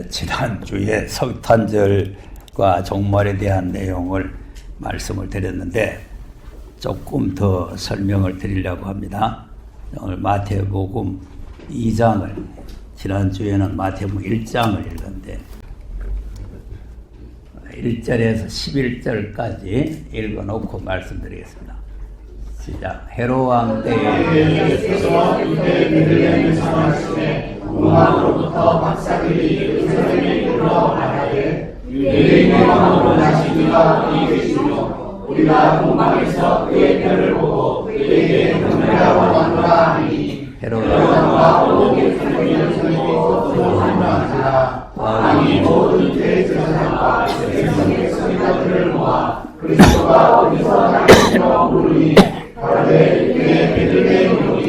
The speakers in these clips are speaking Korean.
지난주에 성탄절과 종말에 대한 내용을 말씀을 드렸는데 조금 더 설명을 드리려고 합니다. 오늘 마태복음 2장을, 지난주에는 마태복음 1장을 읽었는데 1절에서 11절까지 읽어놓고 말씀드리겠습니다. 시작. 헤롯 왕 때에 예수께서 유대 베들레헴을 사랑하시되 로마로부터 박사들이 예루살렘에 이르러 말하되 유대인의 왕으로 나신 이가 어디 계시며 우리가 로마에서 그의 별을 보고 그에게 경배하고 왔노라 하니 헤롯 왕과 온 예루살렘에서 소송한지라 왕이 모든 대제사장과 백성의 서기관들을 모아 그리스도가 어디서 나시며 물으니 가로되 유대 베들레헴이오니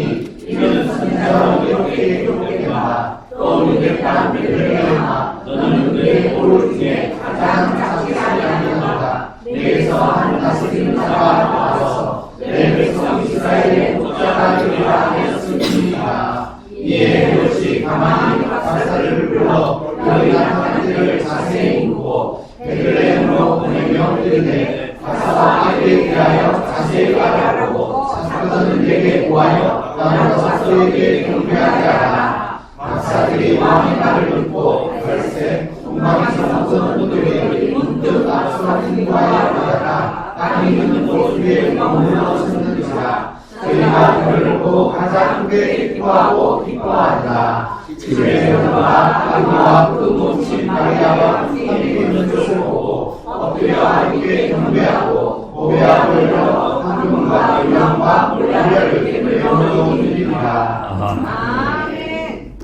이는 선지자로 이렇게 기록되나 또 유대 땅 베들레헴아 너는 그의 고를 중에 가장 작게 아니하노라 내게서 한 다스리는 자가 나와서 내 백성 이스라엘의 목자가 되리라 하였음이니라. 이에 헤롯이 가만히 박사들을 불러 여리한 편지를 자세히 묻고 베들레헴으로 보내며 이르되 가서 아이에 대하여 자세히 알아보고 사건은 내게 보하여 나는 박사에게 경배하게 하라. 박사들이 왕의 말을 듣고 글쎄 동방에서 모든 분들이 문득 앞서는 거하여 보다가 땅에 있는 곳 위에 머물러 섰는지라. 저희가 별을 보고 가장 크게 기뻐하고 기뻐한다. 집에서 들어가 아기와 그 모친 마리아와 함께 있는 것을 보고 엎드려 하나님께 경배하고 보배와 별로 황금과 영광과 물량을 영원히 아멘.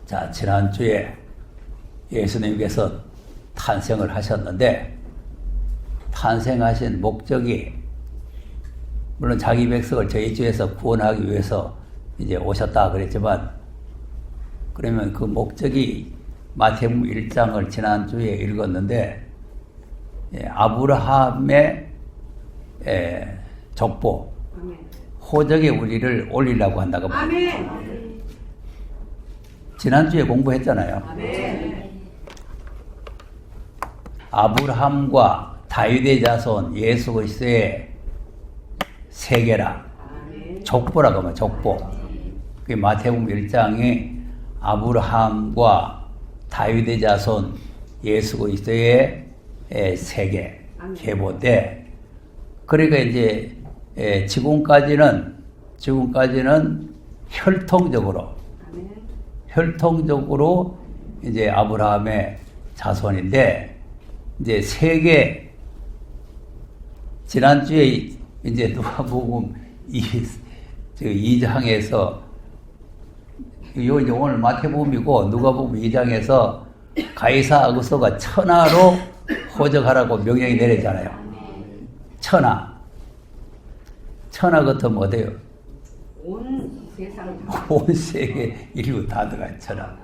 자, 지난주에 예수님께서 탄생을 하셨는데 탄생하신 목적이 물론 자기 백성을 저희 주에서 구원하기 위해서 이제 오셨다 그랬지만 그러면 그 목적이 마태복음 1장을 지난주에 읽었는데 아브라함의 족보 호적에 우리를 올리려고 한다고 아멘. 지난주에 공부했잖아요. 아브라함과 다윗의 자손 예수 그리스도의 세계라 족보라고 하면 족보. 그 마태복음 1장이 아브라함과 다윗의 자손 예수 그리스도의 세계 계보인데 그러니까 이제 지금까지는 혈통적으로 이제 아브라함의 자손인데 이제 세계 지난주에 이제 누가복음 2장에서 오늘 마태복음이고 누가복음 2장에서 가이사 아구스토가 천하로 호적하라고 명령이 내렸잖아요. 천하 같으면 어때요? 온 세상 온 세계 인류 다 들어간 천하.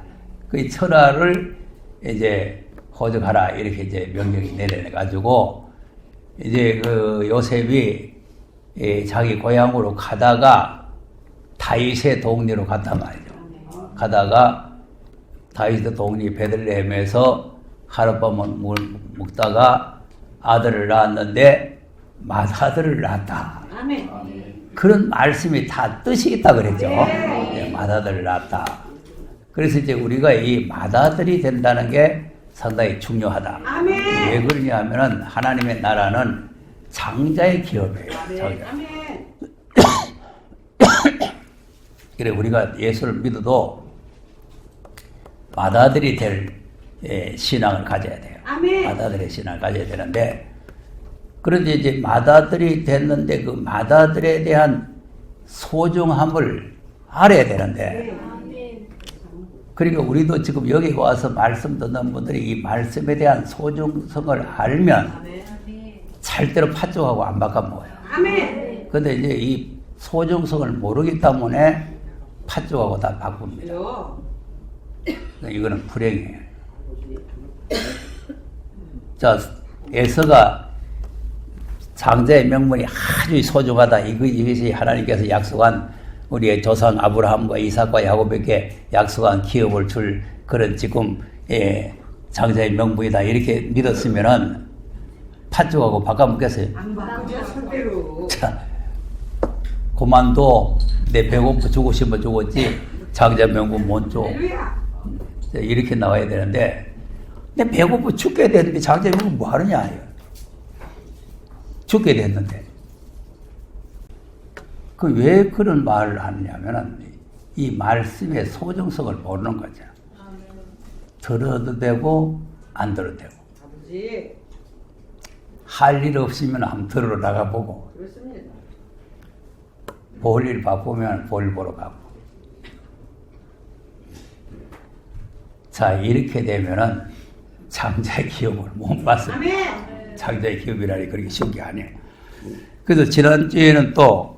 그 천하를 이제 호적하라 이렇게 이제 명령이 내려가지고 이제 그 요셉이 자기 고향으로 가다가 다윗의 동리로 갔단 말이죠. 가다가 다윗의 동리 베들레헴에서 하룻밤을 먹다가 아들을 낳았는데 맏아들을 낳았다. 아멘. 그런 말씀이 다 뜻이 있다 그랬죠. 맏아들을 낳았다. 그래서 이제 우리가 이 맏아들이 된다는 게 상당히 중요하다. 아멘. 왜 그러냐 하면은 하나님의 나라는 장자의 기업이에요. 장자. 아멘. 그래 우리가 예수를 믿어도 맏아들이 될 신앙을 가져야 돼요. 아멘. 맏아들의 신앙을 가져야 되는데 그런데 이제 맏아들이 됐는데 그 맏아들에 대한 소중함을 알아야 되는데 그러니까 우리도 지금 여기 와서 말씀 듣는 분들이 이 말씀에 대한 소중성을 알면 절대로 팥죽하고 안 바꿔먹어요. 아멘. 근데 이제 이 소중성을 모르기 때문에 팥죽하고 다 바꿉니다. 이거는 불행이에요. 자, 에서가 장자의 명분이 아주 소중하다. 이것이 하나님께서 약속한 우리의 조상 아브라함과 이삭과 야곱에게 약속한 기업을 줄 그런 지금 장자의 명분이다 이렇게 믿었으면은 팥죽하고 바꿔먹겠어요. 안 바꾸죠, 절대로. 자, 그만둬. 내 배고프 주고 싶어 주겠지. 장자 명분 못 줘. 할렐루야. 이렇게 나와야 되는데, 내 배고프 죽게 됐는데 장자 명분 뭐 하느냐. 죽게 됐는데. 그 왜 그런 말을 하느냐면은, 이 말씀의 소정성을 모르는 거죠. 들어도 되고, 안 들어도 되고. 아버지. 할 일 없으면 한번 들으러 나가보고, 그렇습니다. 볼 일 바쁘면 볼 보러 가고. 자, 이렇게 되면은 장자의 기업을 못 받습니다. 아멘. 장자의 기업이라니 그렇게 쉬운 게 아니에요. 그래서 지난주에는 또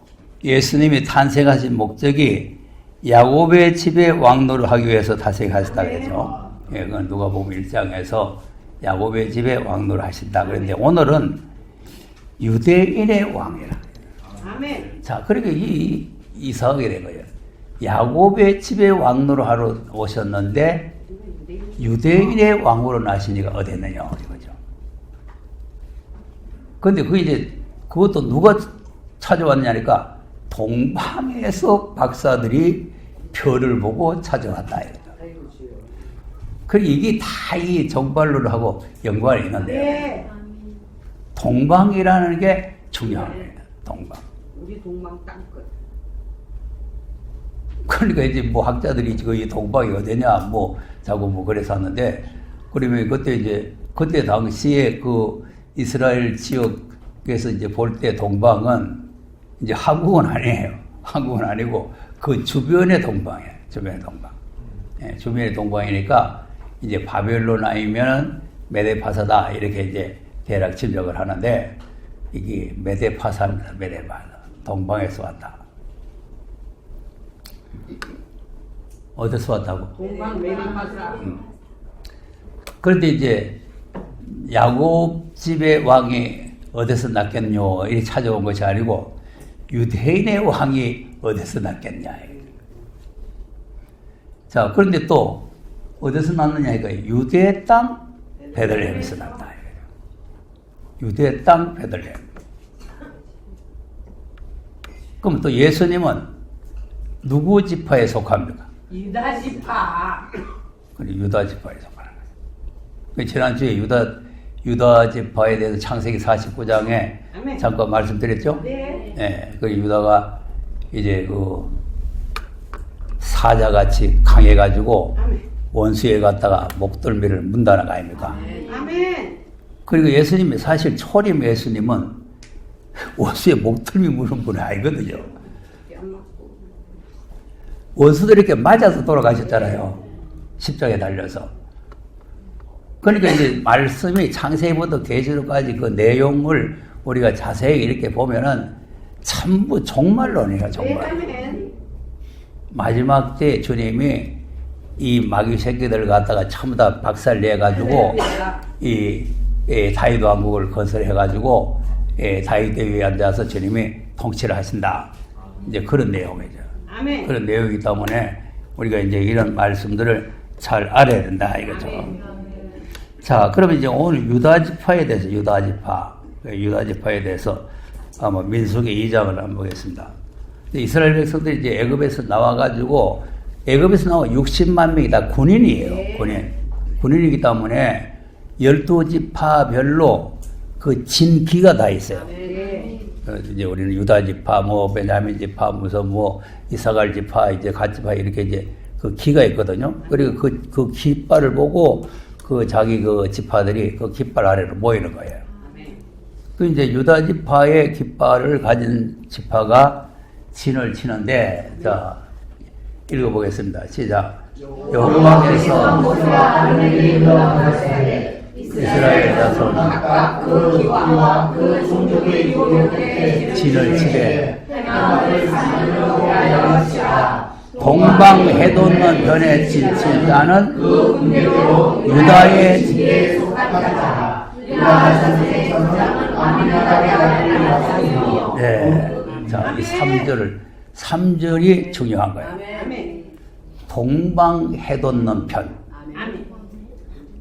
예수님이 탄생하신 목적이 야곱의 집에 왕노를 하기 위해서 탄생하셨다고 했죠. 예, 그건 누가복음 1장에서 야곱의 집에 왕노를 하신다. 그런데 오늘은 유대인의 왕이라. 아멘. 자, 그러니까 이상하게 된 거예요. 야곱의 집에 왕노를 하러 오셨는데 유대인의 왕으로 나시니까 어땠느냐 이거죠. 그런데 그 이제 그것도 누가 찾아왔냐니까 동방에서 박사들이 별을 보고 찾아왔다 이거죠. 그리고 이게 다 이 정발론하고 연관이 있는데 네. 동방이라는 게 중요한 거예요. 동방. 우리 동방 땅끝. 그러니까 이제 뭐 학자들이 이 동방이 어디냐 뭐 자꾸 뭐 그래서 하는데 그러면 그때 당시에 그 이스라엘 지역에서 이제 볼 때 동방은 이제 한국은 아니에요. 한국은 아니고 그 주변의 동방이에요. 주변의 동방. 예, 주변의 동방이니까 이제 바벨론 아니면 메데파사다 이렇게 이제 대략 짐작을 하는데 이게 메데파사입니다. 메데파사. 동방에서 왔다. 어디서 왔다고? 동방 메리파사. 그런데 이제 야곱 집의 왕이 어디서 났겠뇨 이렇게 찾아온 것이 아니고 유대인의 왕이 어디서 났겠냐. 자, 그런데 또 어디서 났느냐니까 유대 땅 베들레헴에서 났다. 유대 땅 베들레헴. 그럼 또 예수님은 누구 지파에 속합니까? 유다 지파. 유다 지파에 속하는 거예요. 지난주에 유다 지파에 대해서 창세기 49장에 아멘. 잠깐 말씀드렸죠? 네. 네. 그 유다가 이제 그 사자같이 강해가지고 아멘. 원수에 갔다가 목덜미를 문다는 거 아닙니까? 아멘. 그리고 예수님이 사실 초림 예수님은 원수의 목덜미 무는 분이 아니거든요. 원수들이 이렇게 맞아서 돌아가셨잖아요. 십자가에 달려서. 그러니까 이제 말씀이 창세기부터 계시록까지 그 내용을 우리가 자세히 이렇게 보면은 전부 종말론이에요, 종말. 아멘. 마지막 때 주님이 이 마귀 새끼들 갖다가 전부 다 박살내가지고 이 다윗 왕국을 건설해가지고 다윗 위에 앉아서 주님이 통치를 하신다. 이제 그런 내용이죠. 아멘. 그런 내용이기 때문에 우리가 이제 이런 말씀들을 잘 알아야 된다 이거죠. 자, 그러면 이제 오늘 유다 지파에 대해서 유다 지파에 대해서 한번 민수기 2장을 한번 보겠습니다. 이스라엘 백성들이 이제 애굽에서 나와가지고 애굽에서 나와 60만 명이 다 군인이에요. 군인이기 때문에 12지파별로 그 진기가 다 있어요. 이제 우리는 유다 지파, 뭐 베냐민 지파, 무슨 뭐 이사갈 지파, 이제 갓 지파 이렇게 이제 그 기가 있거든요. 그리고 그 깃발을 보고 그 자기 그 지파들이 그 깃발 아래로 모이는 거예요. 그 이제 유다 지파의 깃발을 가진 지파가 진을 치는데, 자 읽어보겠습니다. 시작. 여호와께서 모세와 아론에게 명하시되 이스라엘 자손은 각각 그 기와 그 종족의 유혹에 진을 치되 해마을 산으로 올라가시라. 동방 해돋는 변에 진칠 자는 그 군대로 유다의 집에 속한 자라. 유다 자손의 전장은 아미나답의 아들 야손이요. 네, 자, 이 3절을 3절이 중요한 거예요. 아멘. 동방해돋는 편. 아멘.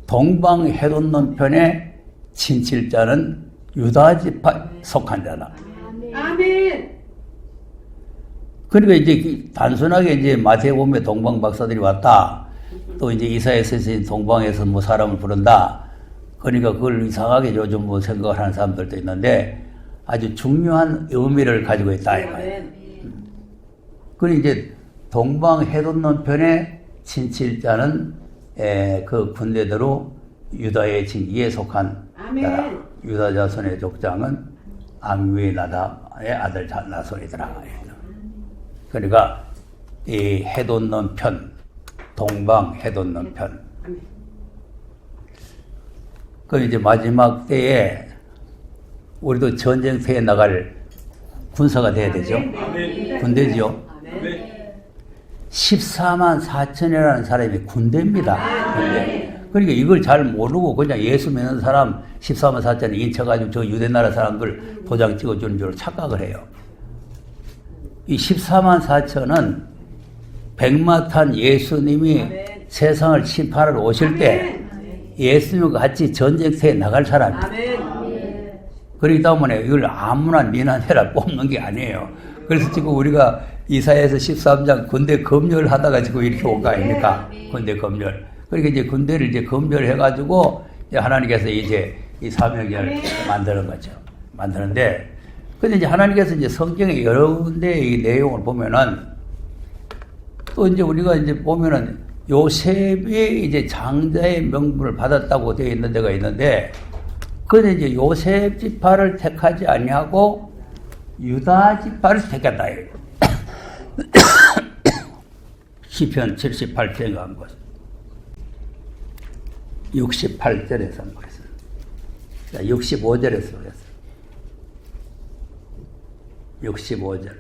동방해돋는 편의 친칠자는 유다 지파에 속한 자다. 아멘. 그러니까 이제 단순하게 이제 마태복음에 동방 박사들이 왔다. 또 이제 이사야서 동방에서 뭐 사람을 부른다. 그러니까 그걸 이상하게 요즘 뭐 생각을 하는 사람들도 있는데 아주 중요한 의미를 가지고 있다. 이 말이에요. 그리고 이제 동방해돋는 편의 친칠자는 그 군대대로 유다의 진기에 속한 자라. 유다 자손의 족장은 암미나답의 아들 나손이더라. 그러니까 이 해돋는 편, 동방해돋는 편. 그 이제 마지막 때에 우리도 전쟁터에 나갈 군사가 돼야 되죠. 군대지요. 14만 4천이라는 사람이 군대입니다. 군대. 그러니까 이걸 잘 모르고 그냥 예수 믿는 사람 14만 4천을 인쳐가지고 저 유대나라 사람들 도장 찍어주는 줄 착각을 해요. 이 14만 4천은 백마탄 예수님이 세상을 심판하러 오실 때 예수님과 같이 전쟁터에 나갈 사람이에요. 그렇기 때문에 이걸 아무나 니나내라 뽑는 게 아니에요. 그래서 지금 우리가 이사야서 13장 군대 검열을 하다가 지금 이렇게 온 거 아닙니까? 군대 검열. 그러니까 이제 군대를 이제 검열해가지고 하나님께서 이제 이 사명을 만드는 거죠. 만드는데, 근데 이제 하나님께서 이제 성경의 여러 군데의 이 내용을 보면은 또 이제 우리가 이제 보면은 요셉이 이제 장자의 명분을 받았다고 되어 있는 데가 있는데, 근데 이제 요셉 지파를 택하지 아니하고 유다 지파를 택했다. 시편 78편에 한 것. 68절에서 한 거였어요. 자, 65절에서 그랬어요. 65절.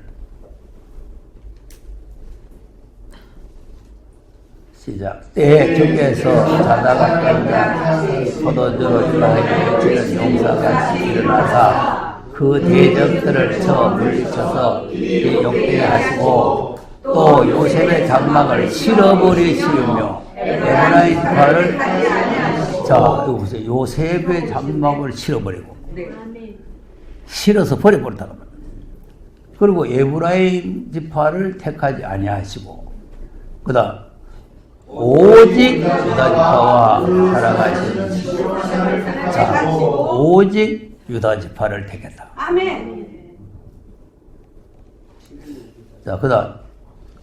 시작. 때에 적에서 자다가 깬다. 포도주로 주라에게 용사같이 일어나사 그 대적들을 쳐 물리쳐서 욕되게 하시고 또 요셉의 장막을 실어버리시며 에브라임 지파를 자, 여기 보세요. 요셉의 장막을 실어버리고 실어서 버려버렸다고 합니다. 그리고 에브라임 지파를 택하지 아니하시고 그다음 오직 유다 지파와 살아가신 자, 오직 유다 지파를 택했다. 아멘. 자, 그다음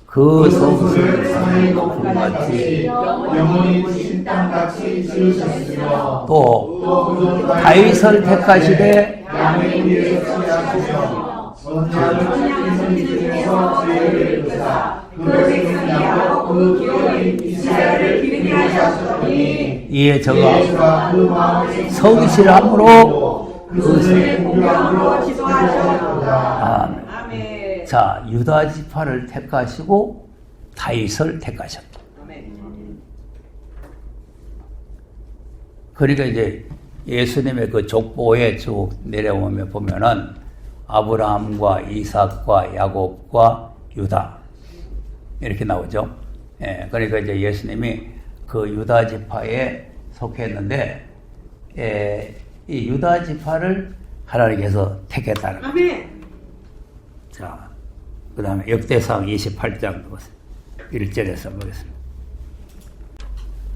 그 성을 산의 높음같이 영원히 부신 땅같이 지으셨으며 또 다윗을 택하시되 양의 위에서 취하시며 선지자의 선지중에서 죄를 끄사 그 백성이하고 그 기업인 이스라엘을 기르게 하셨으니 이에 저가 그 마음에 성실함으로 그것을 공경으로 지도하셨도다. 아멘. 아멘. 자, 유다 지파를 택하시고 다윗을 택하셨다. 아멘. 그러니까 이제 예수님의 그 족보에 쭉 내려오면 보면은 아브라함과 이삭과 야곱과 유다 이렇게 나오죠. 예, 그러니까 이제 예수님이 그 유다 지파에 속했는데, 이 유다 지파를 하나님께서 택했다는 거죠. 아멘. 자, 그 다음에 역대상 28장 보세요. 1절에서 보겠습니다.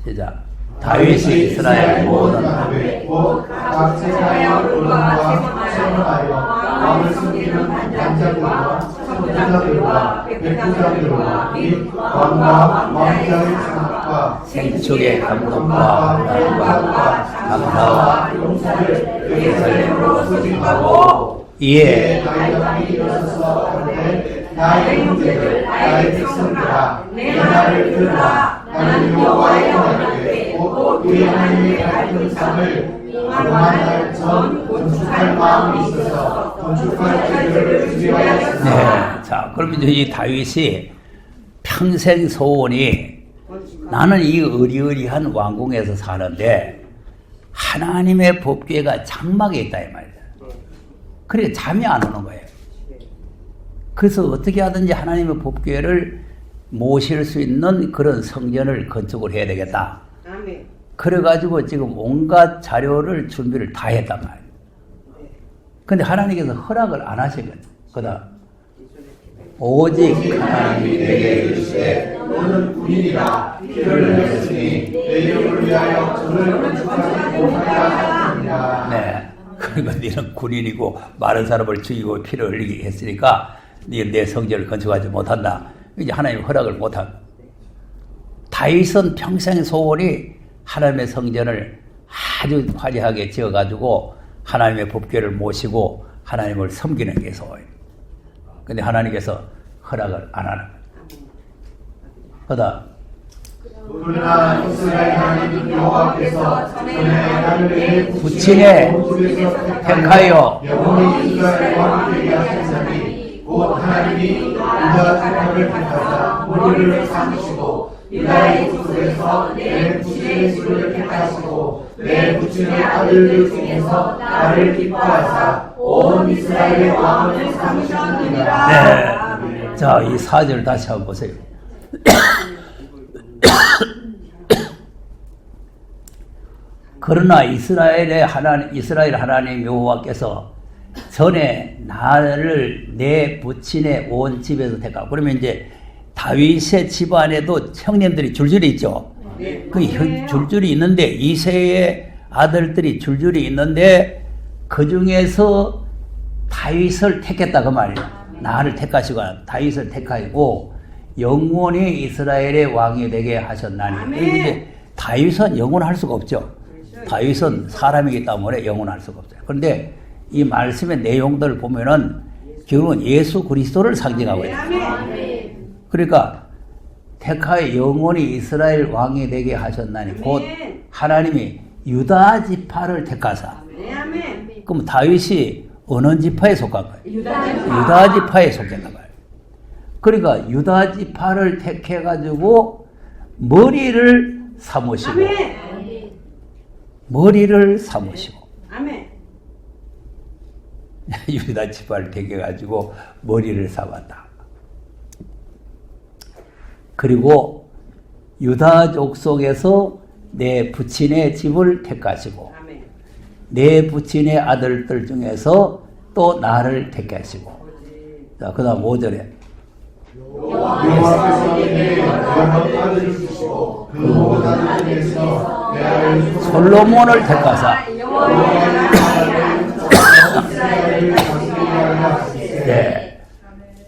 시작. 다윗이 이스라엘 모든 각 세상의 얼굴과 세상하여 왕을 섬기는 단장들과 선지자들과 백부장들과 및 왕과 왕자의 장막과 생축의 감독과 날방과 강사와 용사를 예루살렘으로 소집하고 이에 나의 일어서서 하되 나의 형제들 나의 백성들아 내 말을 들으라. 나는 여호와의 하나님께 곧 우리 하나님의 밝은 상을 그동안 전 건축할 마음이 있어서 건축할 자들을 준비하였으나. 네, 자, 그럼 이제 이 다윗이 평생 소원이 나는 이 의리의리한 왕궁에서 사는데 하나님의 법궤가 장막에 있다 이 말이야. 그러니까 잠이 안 오는 거예요. 그래서 어떻게 하든지 하나님의 법궤를 모실 수 있는 그런 성전을 건축을 해야 되겠다. 아멘. 그래가지고 지금 온갖 자료를 준비를 다 했단 말이에요. 근데 하나님께서 허락을 안 하신 거죠. 그다음 오직 하나님이 내게 이르시되 너는 군인이라 피를 흘렸으니 내 이름을 위하여 저를 건축하지 못하게 하였느니라. 네. 그러니까 너는 군인이고 많은 사람을 죽이고 피를 흘리게 했으니까 너는 내 성전을 건축하지 못한다. 이제 하나님 허락을 못한. 다윗은 평생의 소원이 하나님의 성전을 아주 화려하게 지어가지고 하나님의 법궤를 모시고 하나님을 섬기는 게 소원이에요. 근데 하나님께서 허락을 안 하는 거예요. 그다음 그러나 이스라엘 하나님 여호와께서 전에 아담에게 부친의 택하여 영원히 이스라엘 왕이 되게 하셨으니 곧 하나님이 유다 지파를 택하사 머리를 삼으시고 유다의 족속에서 내 부친의 집을 택하시고 내 부친의 아들들 중에서 나를 기뻐하사 온 이스라엘의 왕을 삼으셨느니라. 네. 자, 이 4절 다시 한번 보세요. 그러나 이스라엘 하나님 여호와께서 전에 나를 내 부친의 온 집에서 택하고, 그러면 이제 다윗의 집안에도 형님들이 줄줄이 있죠. 그 줄줄이 있는데 이세의 아들들이 줄줄이 있는데 그 중에서 다윗을 택했다 그 말이에요. 나를 택하시고 다윗을 택하시고 영원히 이스라엘의 왕이 되게 하셨나니. 이제 다윗은 영원할 수가 없죠. 다윗은 사람이기 때문에 영원할 수가 없어요. 그런데 이 말씀의 내용들을 보면은 결국은 예수 그리스도를 상징하고 있어요. 그러니까 택하여 영원히 이스라엘 왕이 되게 하셨나니 곧 하나님이 유다 지파를 택하사. 그럼 다윗이 어느 지파에 속한 거예요? 유다 지파에 속했나 봐요. 그러니까 유다 지파를 택해가지고 머리를 삼으시고 머리를 삼으시고 유다 지파를 택해가지고 머리를 삼았다. 그리고 유다 족속에서 내 부친의 집을 택하시고 내 부친의 아들들 중에서 또 나를 택하시고. 자, 그 다음 5절에 여호와께서 내게 여러 아들을 주시고 그 모든 아들 중에서 내 아들 솔로몬을 택하사. 네.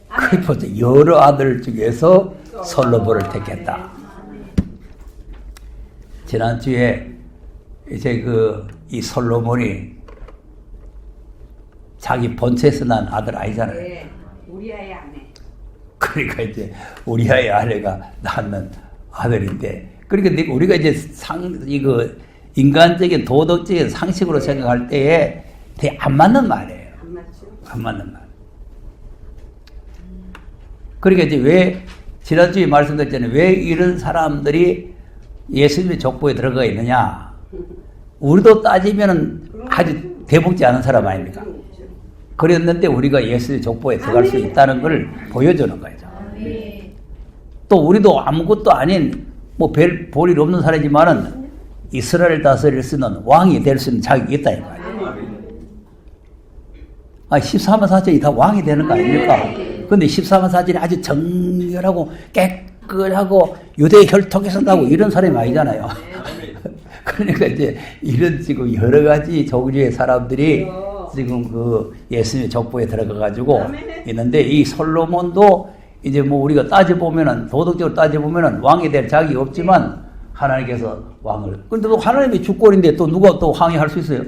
그리고 여러 아들 중에서 솔로몬을 택했다. 지난주에 이제 이 솔로몬이 자기 본체에서 난 아들 아니잖아요. 네. 우리아의 아내. 그러니까 이제 우리아의 아내가 낳는 아들인데, 그러니까 우리가 이제 이거 인간적인 도덕적인 상식으로 생각할 때에 되게 안 맞는 말이에요. 안 맞죠? 안 맞는 말. 그러니까 이제 왜 지난주에 말씀드렸잖아요. 왜 이런 사람들이 예수님의 족보에 들어가 있느냐? 우리도 따지면은 아주 대복지 않은 사람 아닙니까? 그랬는데 우리가 예수의 족보에 들어갈 수 있다는 걸 보여주는 거죠. 또 우리도 아무것도 아닌 별 볼일 없는 사람이지만은 이스라엘 다스릴 수 있는 왕이 될 수 있는 자격이 있다 이 말이에요. 14만 4천이 다 왕이 되는 거 아닙니까? 근데 14만 4천이 아주 정결하고 깨끗하고 유대 혈통에서 나고 이런 사람이 아니잖아요. 그러니까 이제 이런 지금 여러 가지 종류의 사람들이 지금 예수님의 족보에 들어가가지고 있는데, 이 솔로몬도 이제 우리가 따져보면은, 도덕적으로 따져보면은 왕이 될 자격이 없지만 하나님께서 왕을. 근데 또 하나님이 주권인데 또 누가 또 왕이 할 수 있어요?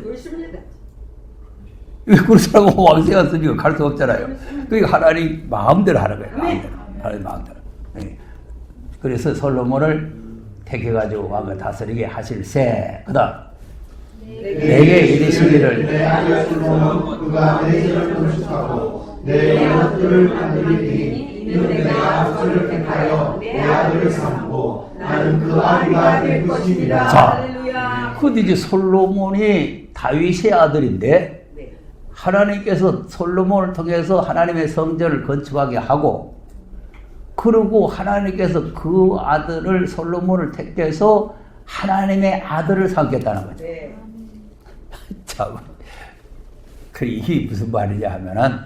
그렇다고 왕세가 쓰니까 갈 수 없잖아요. 그러니까 하나님 마음대로 하는 거예요. 마음대로. 하나님 마음대로. 네. 그래서 솔로몬을 택해가지고 왕을 다스리게 하실세. 그 다음 내게 이르시기를 내 아들 솔로몬 그가 내 집을 건축하고 내 영혼들을 만들리니 이는 내가 그를 택하여 내 아들을 삼고 나는 그 아비가 될 것이니라. 자, 근데 이제 솔로몬이 다윗의 아들인데 하나님께서 솔로몬을 통해서 하나님의 성전을 건축하게 하고, 그리고 하나님께서 그 아들을 솔로몬을 택해서 하나님의 아들을 삼겠다는 거죠. 네. 참, 이게 무슨 말이냐 하면은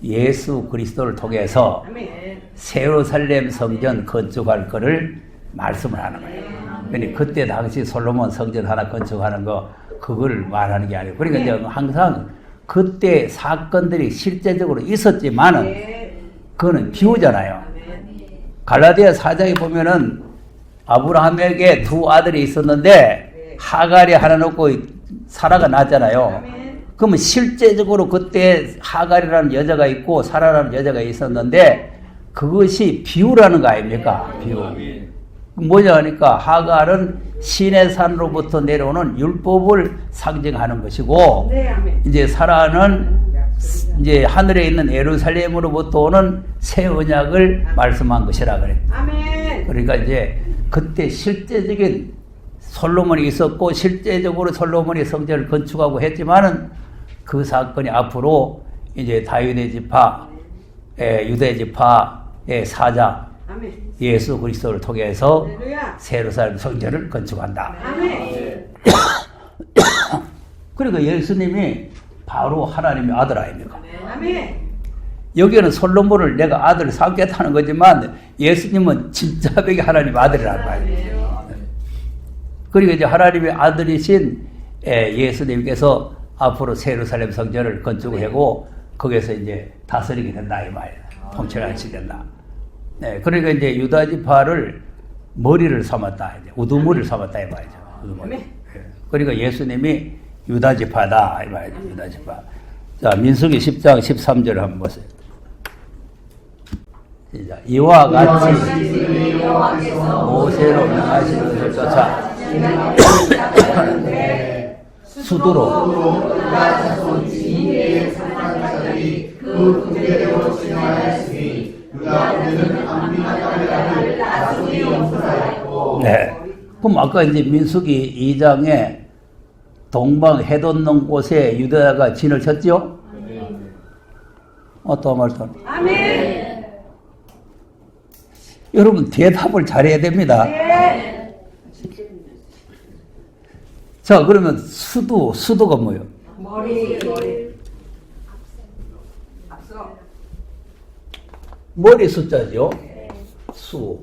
예수 그리스도를 통해서 아멘. 예루살렘 성전 건축할 거를 말씀을 하는 거예요. 그러니까 그때 당시 솔로몬 성전 하나 건축하는 거 그걸 말하는 게 아니고, 그러니까 이제 항상 그때 사건들이 실제적으로 있었지만은 네. 그거는 비유잖아요. 아멘. 갈라디아 4장에 보면은 아브라함에게 두 아들이 있었는데 하갈이 하나 놓고 사라가 낳았잖아요. 아멘. 그러면 실제적으로 그때 하갈이라는 여자가 있고 사라라는 여자가 있었는데 그것이 비유라는 거 아닙니까? 비유. 뭐냐 하니까 하갈은 시내산으로부터 내려오는 율법을 상징하는 것이고, 네, 아멘. 이제 사라는 이제 하늘에 있는 예루살렘으로부터 오는 새 언약을 말씀한 것이라 그래. 아멘. 그러니까 이제 그때 실제적인 솔로몬이 있었고 실제적으로 솔로몬이 성전을 건축하고 했지만은 그 사건이 앞으로 이제 다윗의 지파, 유대 지파의 사자 아멘. 예수 그리스도를 통해서 할렐루야. 예루살렘 성전을 건축한다. 아멘. 그러니까 예수님이 바로 하나님의 아들 아닙니까? 아멘. 여기는 솔로몬을 내가 아들을 삼겠다는 거지만 예수님은 진짜 벽이 하나님의 아들이라는 말이에요. 그리고 이제 하나님의 아들이신 예수님께서 앞으로 예루살렘 성전을 건축하고 거기에서 이제 다스리게 된다 이 말이에요. 통치를 하시게 된다. 네, 그러니까 이제 유다 지파를 머리를 삼았다, 이제 우두머리를 삼았다 이 말이죠. 우두머리. 네. 그러니까 예수님이 유다 지파다 이 말이죠. 유다 지파. 자, 민수기 10장 13절을 한번 보세요. 시작. 이와 같이 모세로 명하신 것을 쫓아 수두로 그 군대대로 진행하였으니 유다 군대는 암미나 딸을 나중에 용서하였고. 네. 그럼 아까 이제 민수기 2장에 동방 해돋는 곳에 유다가 진을 쳤죠? 어떤 말도. 아멘. 여러분 대답을 잘해야 됩니다. 네. 자, 그러면 수도가 뭐예요? 머리. 앞서. 머리 숫자죠? 수.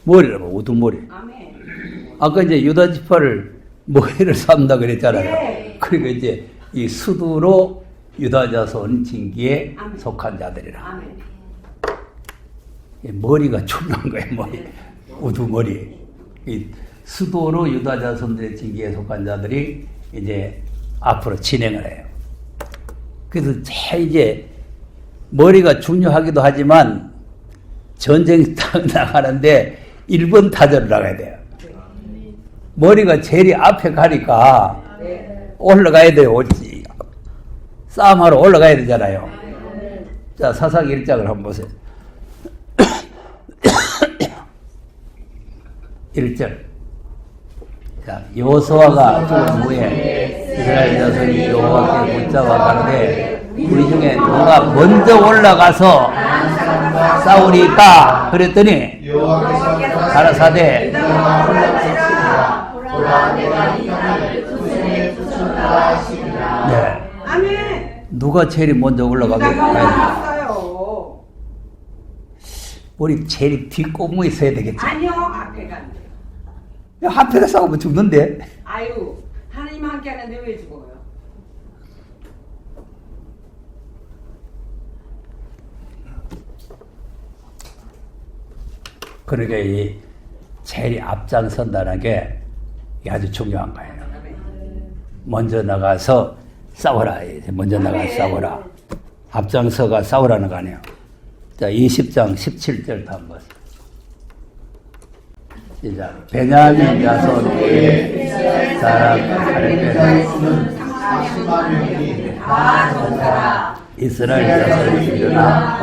머리라고, 우두머리. 아멘. 아까 이제 유다 지파를 머리를 삼다 그랬잖아요. 네. 그러니까 이제 이 수두로 유다 자손 징기에 아멘. 속한 자들이라. 아멘. 머리가 중요한 거예요, 머리. 우두머리. 이 수도로 유다 자손들의 징기에 속한 자들이 이제 앞으로 진행을 해요. 그래서 제일 이제 머리가 중요하기도 하지만 전쟁 나가는데 1번 타자로 나가야 돼요. 머리가 제일 앞에 가니까 올라가야 돼요. 싸움하러 올라가야 되잖아요. 자, 사사기 1장을 한번 보세요. 1절. 자, 여호수아가 죽은 후에 이스라엘 자손이 여호와께 묻자와 가로되 우리 중에 누가 먼저 올라가서 싸우리까? 그랬더니 가라사대 네. 아멘. 누가 제일 먼저 올라가게 가야 올라갔어요. 우리 제일 뒷공무에 서야 되겠죠. 아니요, 앞에 간대. 한패가 싸우면 죽는데. 아유, 하나님 함께 하는데 왜 죽어요? 그러니까 이 제일 앞장선다는 게 아주 중요한 거예요. 먼저 나가서 싸워라. 먼저 나가서 싸워라. 앞장서가 싸우라는 거 아니에요. 자, 20장 17절 한번. 시작. 베냐민 자손 외에 사람 하나님께서 40만 명이 다 전사라. 이스라엘 자손이 일어나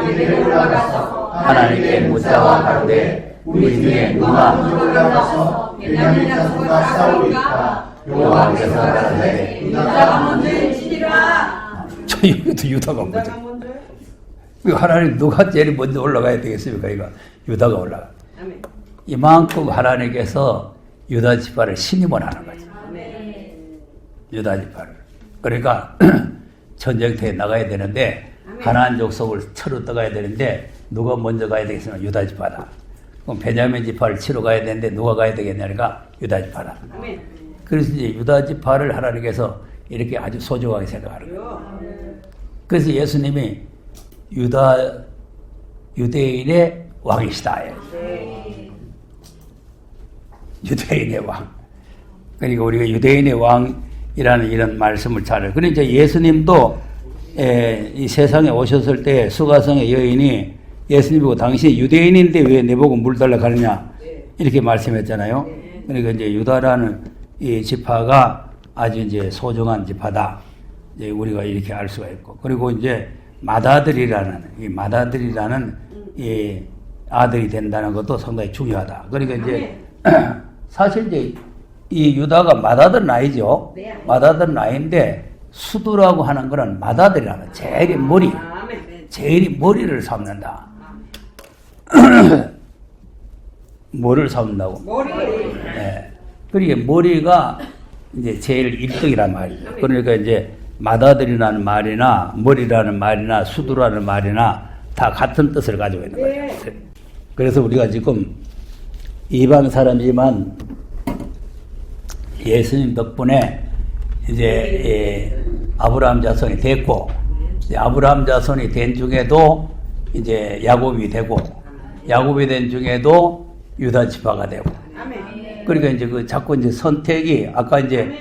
하나님께 묻자와 가로되 우리 중에 누가 먼저 올라가서 베냐민 자손과 싸우리까? 여호와께서 가라사대 유다가 먼저일지니라. 저 여기도 유다가 먼저. 유다가 먼저요? 하나님 누가 제일 먼저 올라가야 되겠습니까? 이거 유다가 올라가. 아멘. 이만큼 하나님께서 유다 지파를 신임을 하는 거죠. 아멘. 유다 지파를. 그러니까 전쟁터에 나가야 되는데 가나안 족속을 쳐로 떠가야 되는데 누가 먼저 가야 되겠으면 유다 지파다. 그럼 베냐민 지파를 치러 가야 되는데 누가 가야 되겠냐니까 유다 지파다. 아멘. 그래서 이제 유다 지파를 하나님께서 이렇게 아주 소중하게 생각하는 거예요. 그래서 예수님이 유대인의 왕이시다. 유대인의 왕. 그러니까 우리가 유대인의 왕이라는 이런 말씀을 잘 해요. 그러니까 이제 예수님도 이 세상에 오셨을 때 수가성의 여인이 예수님이고 당신이 유대인인데 왜 내보고 물 달라 가느냐 이렇게 말씀했잖아요. 그러니까 이제 유다라는 이 지파가 아주 이제 소중한 지파다. 이제 우리가 이렇게 알 수가 있고 그리고 이제 맏아들이라는 이 아들이 된다는 것도 상당히 중요하다. 그러니까 이제 사실 이제 이 유다가 맏아들은 아니죠. 맏아들은 아닌데 수두라고 하는 거는 맏아들이라는 제일이 머리, 제일이 머리를 삼는다. 뭐를 삼는다고? 머리. 예. 그러니까 머리가 이제 제일 1등이란 말이죠. 그러니까 이제 맏아들이라는 말이나 머리라는 말이나 수두라는 말이나 다 같은 뜻을 가지고 있는 거죠. 그래서 우리가 지금 이방 사람이지만 예수님 덕분에 이제 아브라함 자손이 됐고 이제 아브라함 자손이 된 중에도 이제 야곱이 되고 야곱이 된 중에도 유다 지파가 되고 그러니까 이제 그 자꾸 이제 선택이 아까 이제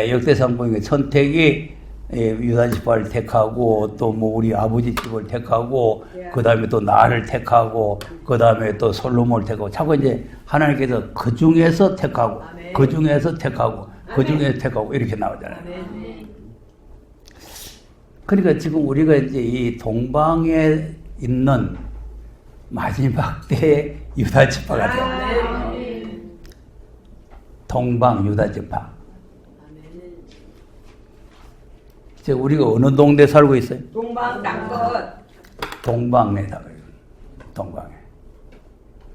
역대상 보니까 선택이 유다 지파를 택하고 또 뭐 우리 아버지 집을 택하고 그 다음에 또 나를 택하고 그 다음에 또 솔로몬을 택하고 자꾸 이제 하나님께서 그 중에서 택하고 그 중에서 택하고 그 중에서 택하고 이렇게 나오잖아요. 그러니까 지금 우리가 이제 이 동방에 있는 마지막 때의 유다 지파가 돼요. 동방 유다 지파. 이제 우리가 어느 동네 살고 있어요? 동방 땅끝. 동방에 살고 있어요.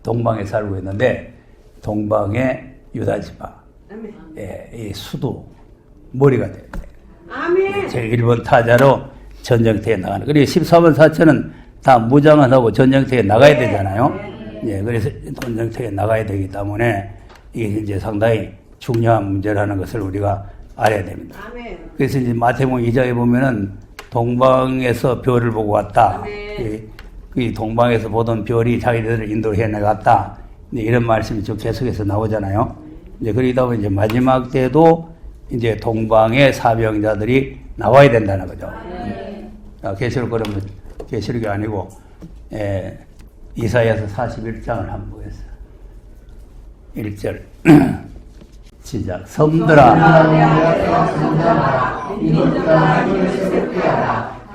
동방에 살고 있는데 동방의 유다 지파. 이 수도 머리가 돼요. 아멘. 제 1번 타자로 전쟁터에 나가는. 그리고 14번 4천은 다 무장을 하고 전쟁터에 나가야 되잖아요. 예, 그래서 전쟁터에 나가야 되기 때문에 이게 이제 상당히 중요한 문제라는 것을 우리가 알아야 됩니다. 아멘. 그래서 이제 마태복음 2장에 보면은 동방에서 별을 보고 왔다. 이 동방에서 보던 별이 자기들을 인도해 나갔다. 이런 말씀이 좀 계속해서 나오잖아요. 이제 그러다 보니 이제 마지막 때도 이제 동방의 사병자들이 나와야 된다는 거죠. 계시록 그러면 계시록이 아니고 이사야서 41장을 한번 보겠어요. 1절 시작. 섬들아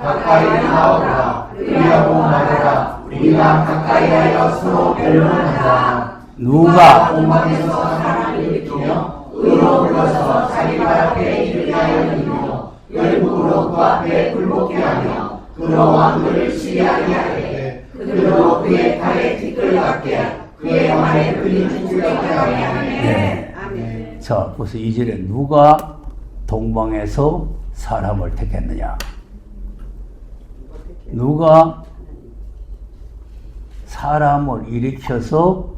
가까이 나오라. 우리하고 말하라. 우리가 가까이하여 서로 변론하자. 누가 동방에서 사람을 일으키며 의로 불러서 자기가 앞에 이르게 하였느뇨. 열국으로 그 앞에 굴복케 하며 그로 왕들을 시리하게 하되 그로 그의 팔에 티끌 같게 그의 말에 그린 줄게 하게 하네. 아멘. 자, 벌써 2절에 누가 동방에서 사람을 택했느냐? 누가 사람을 일으켜서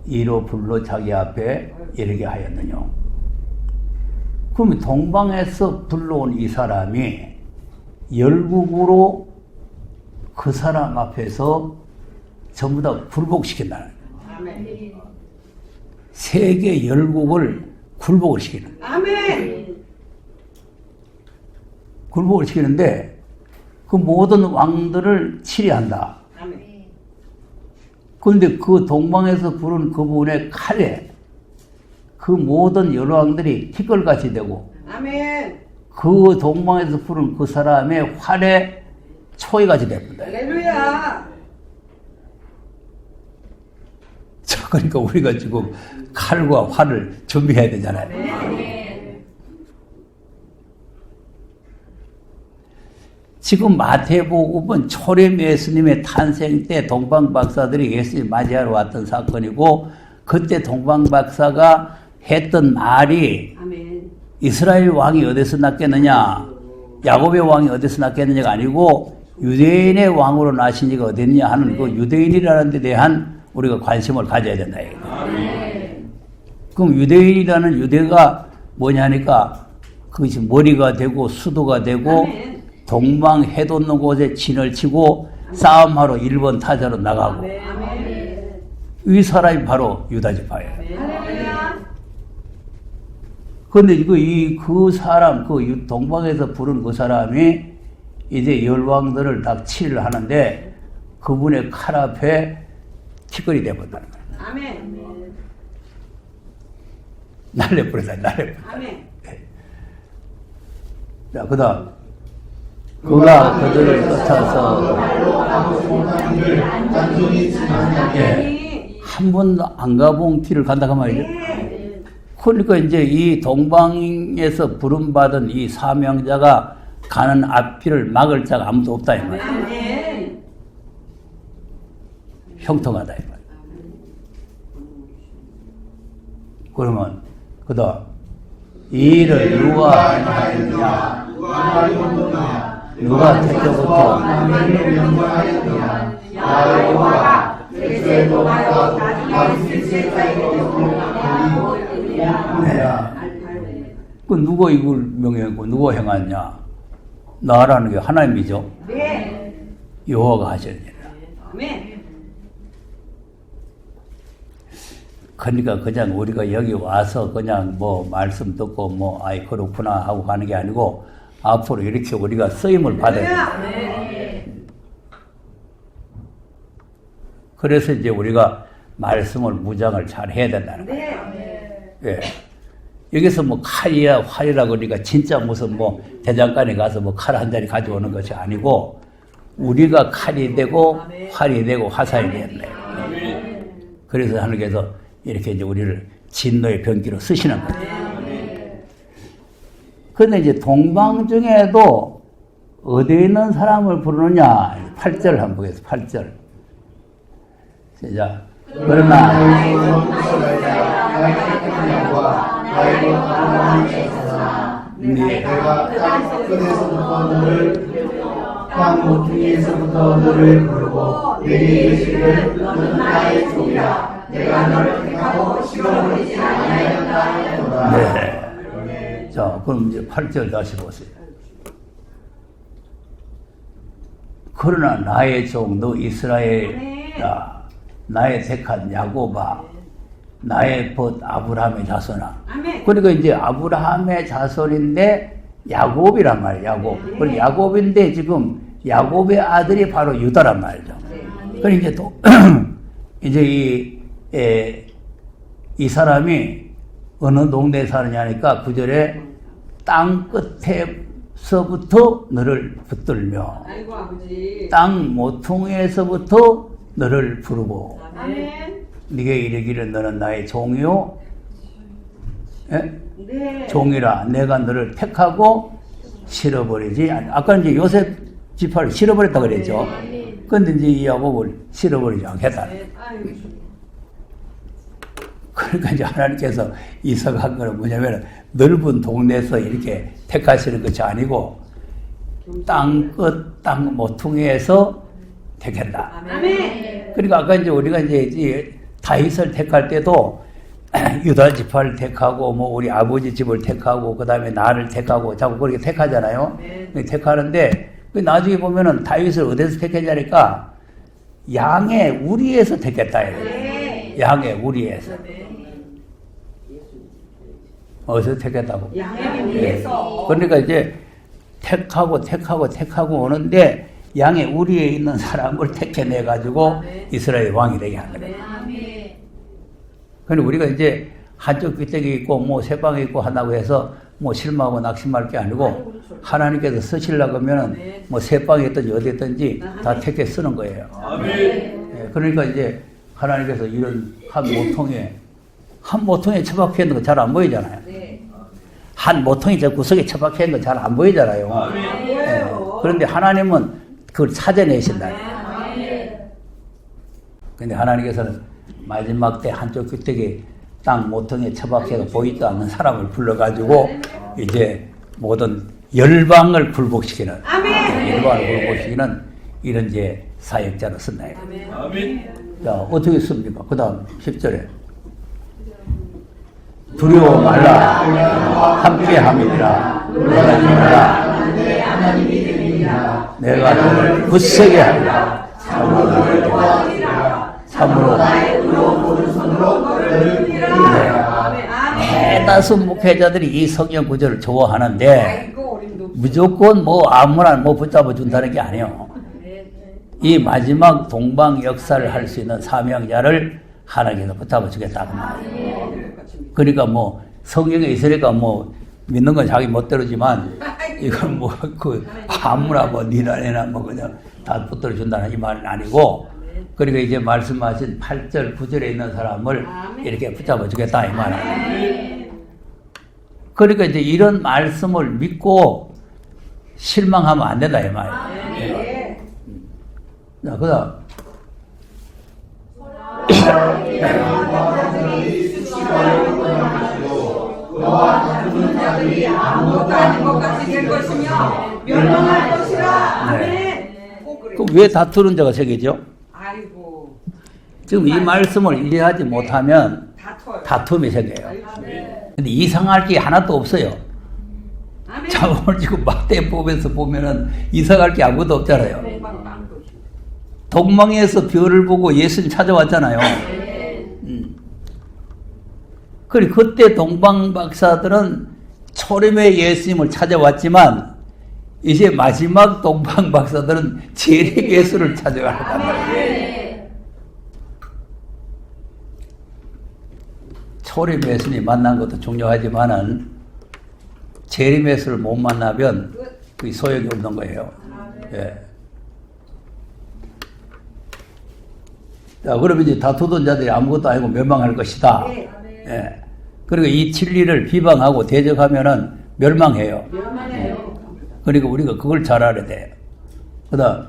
이로 불러 자기 앞에 이르게 하였느냐? 그러면 동방에서 불러온 이 사람이 열국으로 그 사람 앞에서 전부 다 굴복시킨다는 거예요. 아멘. 세계 열국을 굴복을 시키는 거예요. 아멘. 굴복을 시키는데 그 모든 왕들을 치리한다. 아멘. 그런데 그 동방에서 부른 그분의 칼에 그 모든 여러왕들이 티끌같이 되고 아멘. 그 동방에서 부른 그 사람의 활에 초이같이 됩니다. 할렐루야. 그러니까 우리가 지금 칼과 활을 준비해야 되잖아요. 지금 마태복음은 초림 예수님의 탄생 때 동방박사들이 예수님 맞이하러 왔던 사건이고, 그때 동방박사가 했던 말이 아멘. 이스라엘 왕이 어디서 났겠느냐, 야곱의 왕이 어디서 났겠느냐가 아니고 유대인의 왕으로 나신 이가 어딨냐 하는 그 유대인이라는 데 대한 우리가 관심을 가져야 된다. 그럼 유대인이라는 유대가 뭐냐니까 그것이 머리가 되고 수도가 되고 동방 해돋는 곳에 진을 치고 싸움하러 일본 타자로 나가고, 이 사람이 바로 유다 지파예요. 그런데 그 사람, 그 동방에서 부른 그 사람이 이제 열왕들을 다 치를 하는데 그분의 칼 앞에 티끌이 되어본다는 거예요. 아멘. 날려버리다, 날려버리다. 아멘. 자, 그 다음. 그가 그들을 쫓아서 한 번도 안 가본 길을 간다고 말이죠. 그러니까 이제 이 동방에서 부름받은 이 사명자가 가는 앞길을 막을 자가 아무도 없다 이 말이에요. 형통하다 이 말이에요. 그러면 그 다음 이 일을 누가 하였느냐, 누가 태초부터 여호와가 대세 동하여 다윗의 제자에게 그 누가 이걸 명령했고 누가 행하냐? 나라는 게 하나님이죠. 네. 여호와가 하셨느니라. 아멘. 그러니까 그냥 우리가 여기 와서 그냥 뭐 말씀 듣고 뭐 아이 그렇구나 하고 가는 게 아니고 앞으로 이렇게 우리가 쓰임을 받아야 된다. 그래서 이제 우리가 말씀을 무장을 잘 해야 된다는 거예요. 예. 여기서 뭐 칼이야 활이라 그러니까 진짜 무슨 뭐 대장간에 가서 뭐 칼 한 자리 가져오는 것이 아니고 우리가 칼이 되고 활이 되고 화살이 된다. 그래서 하나님께서 이렇게 이제 우리를 진노의 병기로 쓰시는 거예요. 그런데 이제 동방 중에도 어디에 있는 사람을 부르느냐? 8절 한번 보겠습니다. 8절. 시작. 그러나 내가 땅 끝에서부터 너를 땅 모퉁이에서부터 너를 부르고 내게 이르시기를 너는 나의 종이라 내가 너를 택하고 실어버리지 아니하였다 하였도다. 네. 자, 그럼 이제 8절 다시 보세요. 그러나 나의 종 너 이스라엘아, 나의 택한 야곱아, 나의 벗 아브라함의 자손아. 그러니까 이제 아브라함의 자손인데 야곱이란 말이에요. 야곱. 그리고 야곱인데 지금 야곱의 아들이 바로 유다란 말이죠. 그러니까 이제 또 이제 이 사람이 어느 동네에 사느냐니까 9절에 땅 끝에서부터 너를 붙들며 아이고 아버지. 땅 모퉁이에서부터 너를 부르고 아멘. 네게 이르기를 너는 나의 종이요, 예? 네. 종이라 내가 너를 택하고 실어버리지. 아까 이제 요셉 지파를 실어버렸다 그랬죠. 그런데 이제 이 야곱을 실어버리지 않겠다. 그러니까 이제 하나님께서 이삭한 거는 뭐냐면 넓은 동네에서 이렇게 택하시는 것이 아니고 땅 끝, 땅 모퉁이에서 택했다. 아멘. 그러니까 아까 이제 우리가 이제 다윗을 택할 때도 유다 지파를 택하고 뭐 우리 아버지 집을 택하고 그다음에 나를 택하고 자꾸 그렇게 택하잖아요. 택하는데 나중에 보면은 다윗을 어디서 택했냐니까 양의 우리에서 택했다. 양의 우리에서. 어디서 택했다고? 양의 우리에서. 그러니까 이제 택하고 오는데 양의 우리에 있는 사람을 택해내 가지고 이스라엘 왕이 되게 하는 거예요. 그런데 우리가 이제 한쪽 귀때기 있고 뭐 새방에 있고 한다고 해서 뭐 실망하고 낙심할 게 아니고 하나님께서 쓰시려고 하면은 뭐 새방에 있든지 어디 있든지 다 택해 쓰는 거예요. 예, 그러니까 이제 하나님께서 이런 한 모퉁이에 처박혀 있는 거 잘 안 보이잖아요. 네. 한 모퉁이 저 구석에 처박혀 있는 거 잘 안 보이잖아요. 예. 그런데 하나님은 그걸 찾아내신다. 근데 하나님께서는 마지막 때 한쪽 규택에 땅 모퉁이에 처박혀서 보이지도 않는 사람을 불러가지고 이제 모든 열방을 굴복시키는, 열방을 굴복시키는 이런 이제 사역자로 쓴다. 자, 어떻게 씁니까? 그 다음 10절에 두려워 말라 함께 함이니라 놀라지 말라 내가 너를 굳세게 하리라 참으로 너를 도와주리라 참으로 나의 의로운 오른손으로 너를 붙들리라. 대다수 목회자들이 이 성경 구절을 좋아하는데 무조건 뭐 아무나 뭐 붙잡아 준다는 게 아니에요. 이 마지막 동방 역사를 할 수 있는 사명자를 하나님께서 붙잡아 주겠다고 말이에요. 그러니까 뭐 성경에 있으니까 뭐 믿는 건 자기 멋대로지만 이건 뭐 그 아무나 뭐 니나 내나 뭐 그냥 다 붙들어 준다는 이 말은 아니고, 그러니까 이제 말씀하신 8절 9절에 있는 사람을 이렇게 붙잡아 주겠다 이 말이에요. 그러니까 이제 이런 말씀을 믿고 실망하면 안 된다 이 말이에요. 자, 그 다음. 그와 다투는 자들이 아무것도 아닌 것 같이 될 것이며 멸망할 것이라. 네. 그럼 왜 다투는 자가 세계죠? 아이고. 지금 이 말씀을 이해하지 못하면 다퉈요. 다툼이 생겨요. 근데 이상할 게 하나도 없어요. 자, 오늘 지금 막대법에서 보면은 이상할 게 아무것도 없잖아요. 동방에서 별을 보고 예수님 찾아왔잖아요. 그리고 그때 동방 박사들은 초림의 예수님을 찾아왔지만 이제 마지막 동방 박사들은 재림 예수를 찾아가는 거예요. 초림 예수님 만난 것도 중요하지만은 재림 예수를 못 만나면 그게 소용이 없는 거예요. 예. 자, 그러면 이제 다투던 자들이 아무것도 아니고 멸망할 것이다. 예. 그리고 이 진리를 비방하고 대적하면은 멸망해요. 그리고 우리가 그걸 잘 알아야 돼요. 그 다음,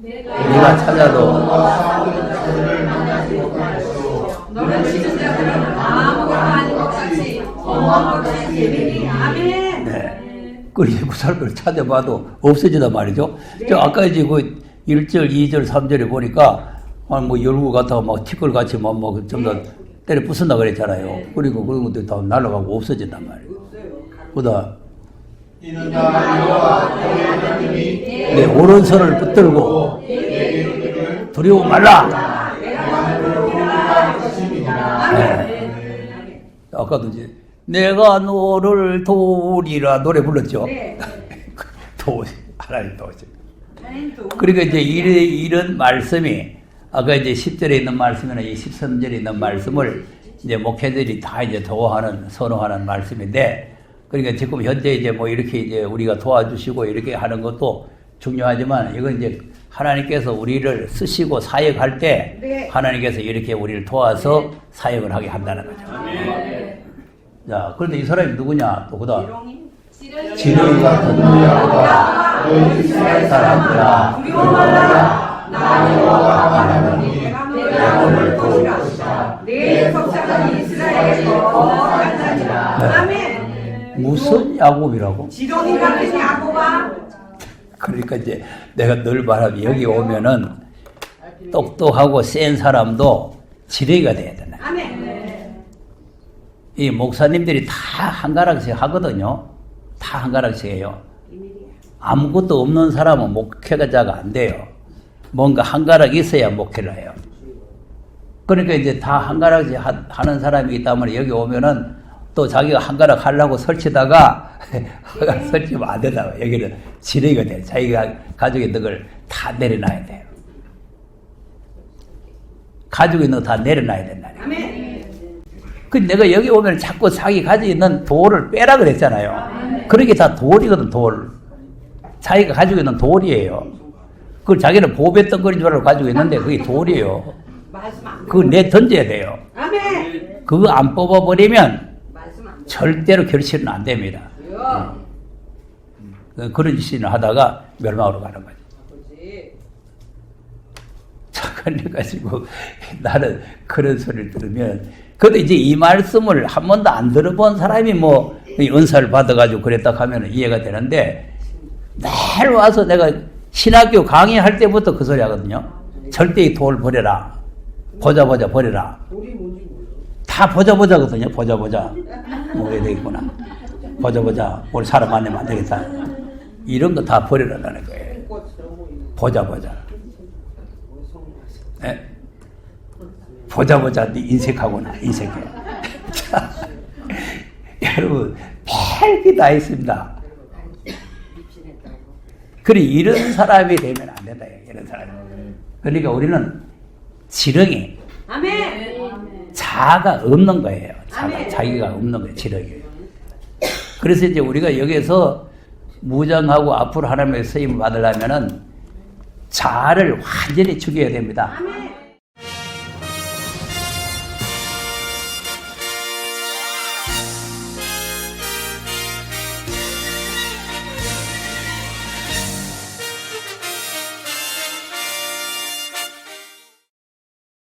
내가 찾아도 너는 지금 자들은 아무것도 아닌 것 같이 허무한 것 같이 예민히. 아멘. 네. 그리고 그 사람을 찾아봐도 없어지단 말이죠. 저 아까 이제 그 1절, 2절, 3절에 보니까 뭐 열고 갔다가 막 티끌 같이 뭐 전부 다 때려 부순다 그랬잖아요. 그리고 그런 것들이 다 날아가고 없어진단 말이에요. 그다음 내 오른손을 붙들고 두려워 말라. 네. 아까도 이제 내가 너를 도우리라 노래 불렀죠. 도 하나님 도우시. 그러니까 이제 이런 말씀이 아까 이제 10절에 있는 말씀이나 이 13절에 있는 말씀을 이제 목회자들이 다 이제 선호하는 말씀인데, 그러니까 지금 현재 이제 뭐 이렇게 이제 우리가 도와주시고 이렇게 하는 것도 중요하지만 이건 이제 하나님께서 우리를 쓰시고 사역할 때 하나님께서 이렇게 우리를 도와서 사역을 하게 한다는 거죠. 자, 그런데 이 사람이 누구냐? 또 그다음 지렁이 같은 누야보다 너희 이스라엘 사람들아 두려워 말라. 나 여호와가 말하노니 내가 너를 도울 것이다. 내 속삭은 이스라엘의 거룩하니라. 아멘. 무슨 야곱이라고? 지렁이 같은 야곱아. 그러니까 이제 내가 늘 말하면 여기 오면은 똑똑하고 센 사람도 지렁이가 돼야 된다. 아멘. 이 목사님들이 다 한 가락씩 하거든요. 다 한 가락씩 해요. 아무것도 없는 사람은 목회자가 안 돼요. 뭔가 한 가락 있어야 목회를 해요. 그러니까 이제 다 한 가락씩 하는 사람이기 때문에 여기 오면은 또 자기가 한 가락 하려고 설치다가 설치면 안 된다. 여기는 지렁이가 돼요. 자기가 가지고 있는 걸 다 내려놔야 돼요. 가지고 있는 거 다 내려놔야 된다. 그 내가 여기 오면 자꾸 자기 가지고 있는 돌을 빼라 그랬잖아요. 그러게 다 돌이거든, 돌. 자기가 가지고 있는 돌이에요. 그걸 자기는 보배덩거리인 줄 알고 가지고 있는데 그게 돌이에요. 말씀 안 그거 내 던져야 돼요. 아멘. 그거 안 뽑아버리면 말씀 안 돼. 절대로 결실은 안 됩니다. 그런 짓을 하다가 멸망으로 가는 거죠. 아버지. 자, 그래가지고 나는 그런 소리를 들으면, 그래도 이제 이 말씀을 한 번도 안 들어본 사람이 뭐 은사를 받아가지고 그랬다 하면 이해가 되는데, 매일 와서 내가 신학교 강의할 때부터 그 소리 하거든요. 절대 이 돌 버려라. 보자 버려라. 우리 뭔지 몰라. 다 보자거든요. 보자. 먹어야 되겠구나. 보자. 우리 사람 만나면 안 되겠다. 이런 거 다 버리라는 거예요. 보자. 네? 보자, 네 인색하구나, 인색해. 자, 여러분, 별게 다 있습니다. 그래, 이런 사람이 되면 안 된다, 이런 사람이. 그러니까 우리는 지렁이, 아멘. 자아가 없는 거예요. 아멘. 자기가 없는 거예요, 지렁이. 그래서 이제 우리가 여기서 무장하고 앞으로 하나님의 쓰임을 받으려면은 자아를 완전히 죽여야 됩니다. 아멘.